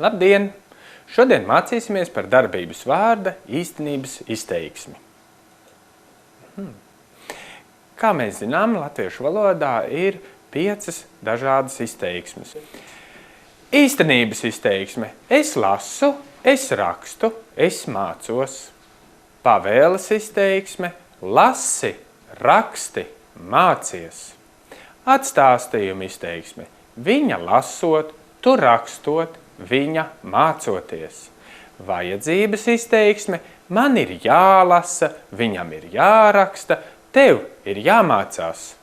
Labdien! Šodien mācīsimies par darbības vārda īstenības izteiksmi. Kā mēs zinām, latviešu valodā ir 5 dažādas izteiksmes. Īstenības izteiksme – es lasu, es rakstu, es mācos. Pavēles izteiksme – lasi, raksti, mācies. Atstāstījuma izteiksme – viņa lasot, tu rakstot, viņa mācoties. Vajadzības izteiksme – man ir jālasa, viņam ir jāraksta, tev ir jāmācās.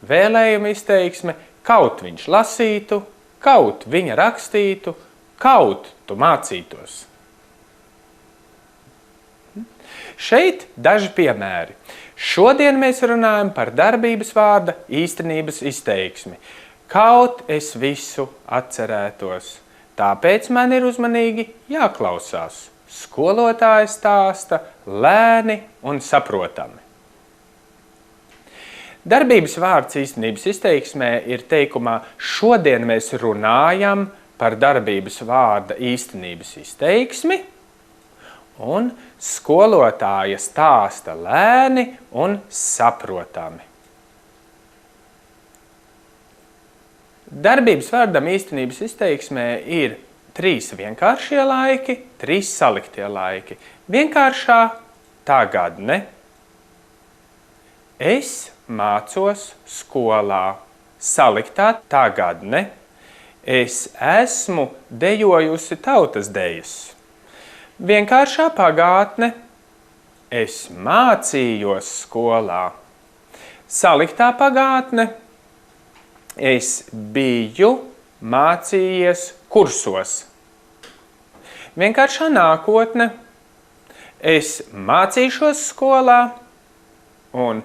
Vēlējuma izteiksme – kaut viņš lasītu, kaut viņa rakstītu, kaut tu mācītos. Šeit daži piemēri. Šodien mēs runājam par darbības vārda īstenības izteiksmi. Kaut es visu atcerētos. Tāpēc man ir uzmanīgi jāklausās. Skolotāja stāsta lēni un saprotami. Darbības vārds īstenības izteiksmē ir teikumā šodien mēs runājam par darbības vārda īstenības izteiksmi un skolotāja stāsta lēni un saprotami. Darbības vārdam īstenības izteiksmē ir 3 vienkāršie laiki, 3 saliktie laiki. Vienkāršā tagadne. Es mācos skolā. Saliktā tagadne. Es esmu dejojusi tautas dejas. Vienkāršā pagātne. Es mācījos skolā. Saliktā pagātne. Es biju mācījies kursos. Vienkāršā nākotne. Es mācīšos skolā. Un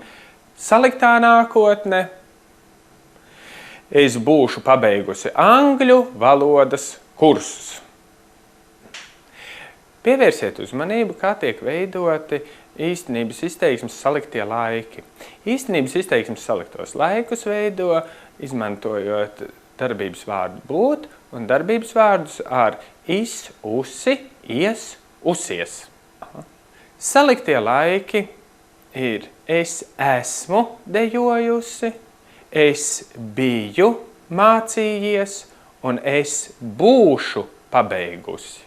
saliktā nākotne. Es būšu pabeigusi angļu valodas kursus. Pievērsiet uzmanību, kā tiek veidoti īstenības izteiksmes saliktie laiki. Īstenības izteiksmes saliktos laikus veido, izmantojot darbības vārdu būt un darbības vārdus ar is, usi, ies, usies. Saliktie laiki ir es esmu dejojusi, es biju mācījies un es būšu pabeigusi.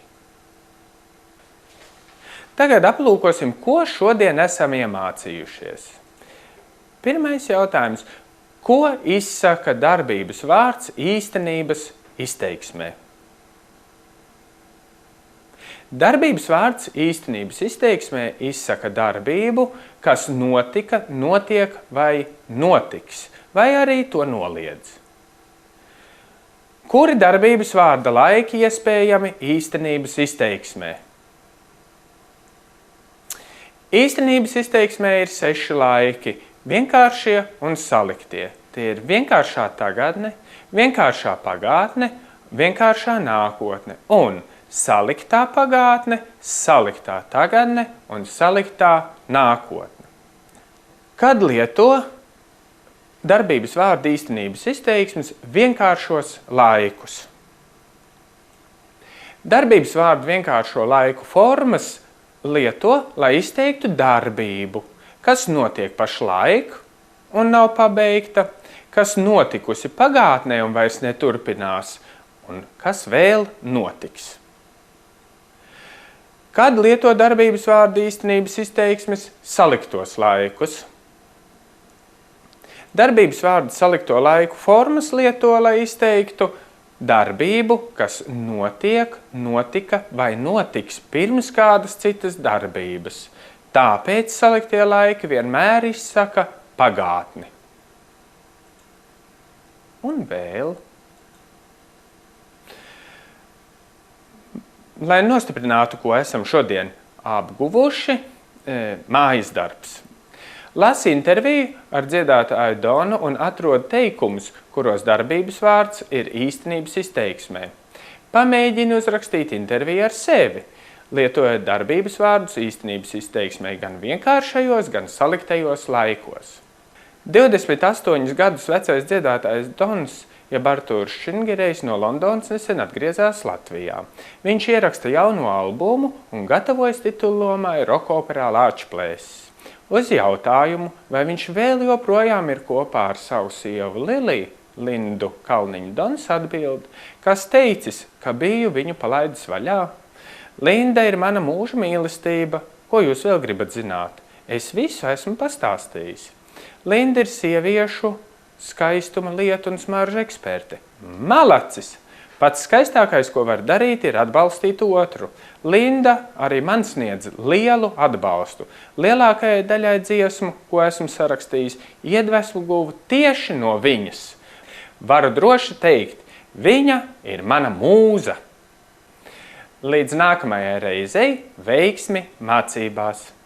Tagad aplūkosim, ko šodien esam iemācījušies. Pirmais jautājums. Ko izsaka darbības vārds īstenības izteiksmē? Darbības vārds īstenības izteiksmē izsaka darbību, kas notika, notiek vai notiks, vai arī to noliedz. Kuri darbības vārda laiki iespējami īstenības izteiksmē? Īstenības izteiksmē ir 6 laiki. Vienkāršie un saliktie. Tie ir vienkāršā tagadne, vienkāršā pagātne, vienkāršā nākotne un saliktā pagātne, saliktā tagadne un saliktā nākotne. Kad lieto darbības vārda īstenības izteiksmes vienkāršos laikus? Darbības vārdu vienkāršo laiku formas lieto, lai izteiktu darbību, kas notiek pašlaik un nav pabeigta, kas notikusi pagātnē un vairs neturpinās, un kas vēl notiks. Kad lieto darbības vārdu īstenības izteiksmes saliktos laikus? Darbības vārdu salikto laiku formas lieto, lai izteiktu darbību, kas notiek, notika vai notiks pirms kādas citas darbības. Tāpēc saliktie laiki vienmēr izsaka pagātni. Un vēl. Lai nostiprinātu, ko esam šodien apguvuši, mājas darbs. Lasi interviju ar dziedātāju Donu un atrod teikumus, kuros darbības vārds ir īstenības izteiksmē. Pamēģini uzrakstīt interviju ar sevi, lietojot darbības vārdus īstenības izteiksmē gan vienkāršajos, gan saliktajos laikos. 28 gadus vecais dziedātājs Dons jeb Artūrs Šingerejs no Londonas nesen atgriezās Latvijā. Viņš ieraksta jauno albumu un gatavojas titullomai rokoperā Lāčplēsis. Uz jautājumu, vai viņš vēl joprojām ir kopā ar savu sievu Liliju, Lindu Kalniņu Dons atbild, kas teicis, ka biju viņu palaidis vaļā. Linda ir mana mūža mīlestība, ko jūs vēl gribat zināt? Es visu esmu pastāstījis. Linda ir sieviešu skaistuma lietu un smaržu eksperte. Malacis! Pats skaistākais, ko var darīt, ir atbalstīt otru. Linda arī man sniedz lielu atbalstu. Lielākajai daļai dziesmu, ko esmu sarakstījis, iedvesmu guvu tieši no viņas. Varu droši teikt, viņa ir mana mūza. Līdz nākamajai reizei veiksmi mācībās!